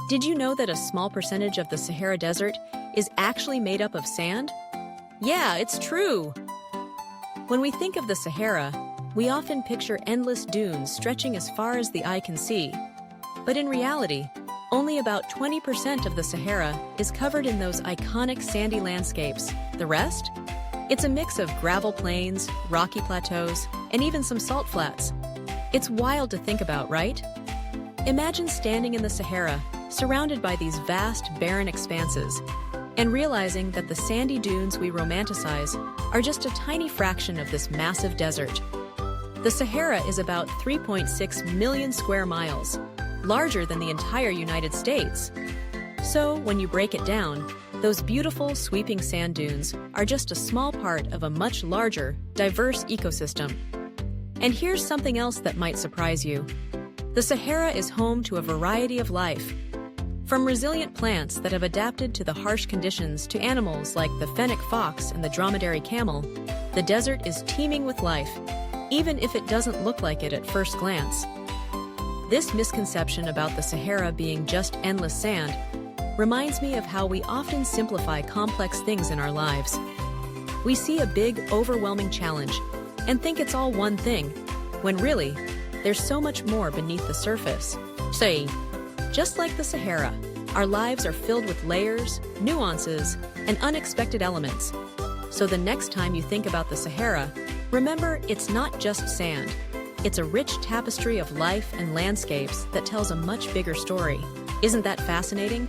Did you know that a small percentage of the Sahara Desert is actually made up of sand? Yeah, it's true! When we think of the Sahara, we often picture endless dunes stretching as far as the eye can see. But in reality, only about 20% of the Sahara is covered in those iconic sandy landscapes. The rest? It's a mix of gravel plains, rocky plateaus, and even some salt flats. It's wild to think about, right? Imagine standing in the Sahara, surrounded by these vast, barren expanses, and realizing that the sandy dunes we romanticize are just a tiny fraction of this massive desert. The Sahara is about 3.6 million square miles, larger than the entire United States. So, when you break it down, those beautiful, sweeping sand dunes are just a small part of a much larger, diverse ecosystem. And here's something else that might surprise you. The Sahara is home to a variety of life. From resilient plants that have adapted to the harsh conditions to animals like the fennec fox and the dromedary camel, the desert is teeming with life, even if it doesn't look like it at first glance. This misconception about the Sahara being just endless sand reminds me of how we often simplify complex things in our lives. We see a big, overwhelming challenge and think it's all one thing, when really, there's so much more beneath the surface. Say, just like the Sahara, our lives are filled with layers, nuances, and unexpected elements. So the next time you think about the Sahara, remember it's not just sand. It's a rich tapestry of life and landscapes that tells a much bigger story. Isn't that fascinating?